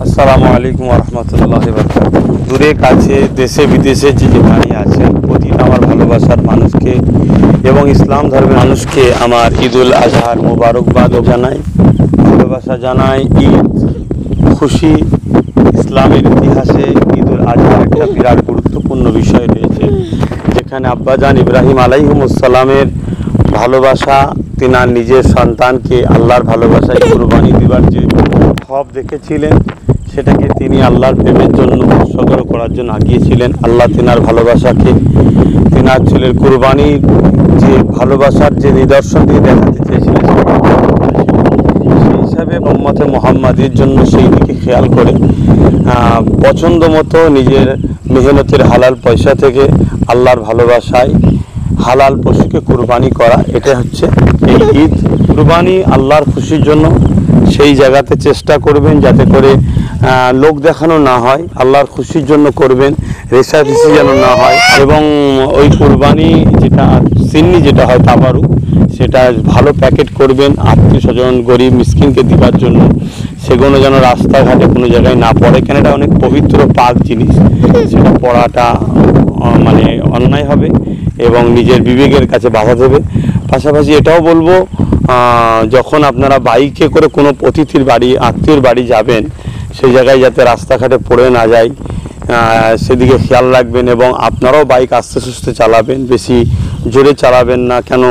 আসসালামু আলাইকুম ওয়া রাহমাতুল্লাহি ওয়া বারাকাতুহু। দূরে কাছে দেশে বিদেশে যেখানে আছেন প্রতিটা আমার ভালোবাসার মানুষকে এবং ইসলাম ধর্মের মানুষকে আমার ঈদুল আজহার মোবারকবাদ জানাই, ভালোবাসা জানাই। ঈদ খুশি, ইসলামের ইতিহাসে ঈদুল আজহার একটা বিরাট গুরুত্বপূর্ণ বিষয় রয়েছে, যেখানে আব্বাজান ইব্রাহিম আলাইহিমুসসালামের ভালোবাসা, তিনার নিজের সন্তানকে আল্লাহর ভালোবাসায় কুরবানি দিবার যে খব দেখেছিলেন, সেটাকে তিনি আল্লাহর প্রেমের জন্য উৎসর্গ করার জন্য আগিয়েছিলেন। আল্লাহ তিনার ভালোবাসাকে, তিনার ছেলের কুরবানির যে ভালোবাসার যে নিদর্শন দিয়ে দেখাতে চেয়েছিলেন, সেই হিসাবে উম্মতে মুহাম্মাদের জন্য সেই দিকে খেয়াল করে পছন্দ মতো নিজের মেহনতের হালাল পয়সা থেকে আল্লাহর ভালোবাসায় হালাল পশুকে কুরবানি করা, এটা হচ্ছে এই ঈদ। কুরবানি আল্লাহর খুশির জন্য সেই জায়গাতে চেষ্টা করবেন যাতে করে লোক দেখানো না হয়, আল্লাহর খুশির জন্য করবেন, রেশারেশি যেন না হয়। এবং ওই কুরবানি যেটা সিন্নি যেটা হয় তাবারু, সেটা ভালো প্যাকেট করবেন আত্মীয় স্বজন গরিব মিসকিনকে দিবার জন্য। সেগুলো যেন রাস্তাঘাটে কোনো জায়গায় না পড়ে, কেন এটা অনেক পবিত্র পাক জিনিস, সেটা পড়াটা মানে অন্যায় হবে এবং নিজের বিবেকের কাছে বাধা দেবে। পাশাপাশি এটাও বলবো, যখন আপনারা বাইকে করে কোনো অতিথির বাড়ি আত্মীয়র বাড়ি যাবেন, সেই জায়গায় যাতে রাস্তাঘাটে পড়ে না যায় সেদিকে খেয়াল রাখবেন। এবং আপনারাও বাইক আস্তে সুস্থে চালাবেন, বেশি জোরে চালাবেন না, কেন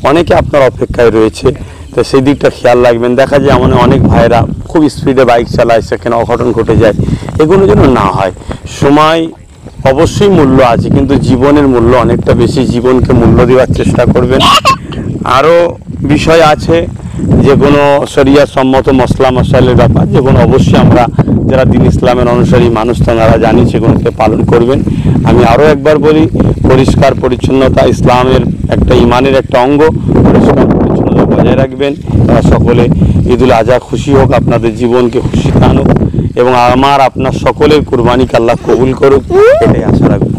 অনেকে আপনার অপেক্ষায় রয়েছে, তো সেই দিকটা খেয়াল রাখবেন। দেখা যায় আমাদের অনেক ভাইরা খুব স্পিডে বাইক চালায়, সেখানে অঘটন ঘটে যায়, এগুলো যেন না হয়। সময় অবশ্যই মূল্য আছে, কিন্তু জীবনের মূল্য অনেকটা বেশি, জীবনকে মূল্য দেওয়ার চেষ্টা করবেন। আরও বিষয় আছে, যে কোনো শরিয়াত সম্মত মশলা মশাইলের ব্যাপার, যেগুলো অবশ্যই আমরা যারা দিন ইসলামের অনুসারী মানুষ তারা জানি, সেগুলোকে পালন করবেন। আমি আরও একবার বলি, পরিষ্কার পরিচ্ছন্নতা ইসলামের একটা ইমানের একটা অঙ্গ, পরিষ্কার পরিচ্ছন্নতা বজায় রাখবেন। তারা সকলে ঈদুল আজহা খুশি হোক, আপনাদের জীবনকে খুশি আনুক এবং আপনার সকলের কুরবানিকে আল্লাহ কবুল করুক, এটাই আশা রাখবো।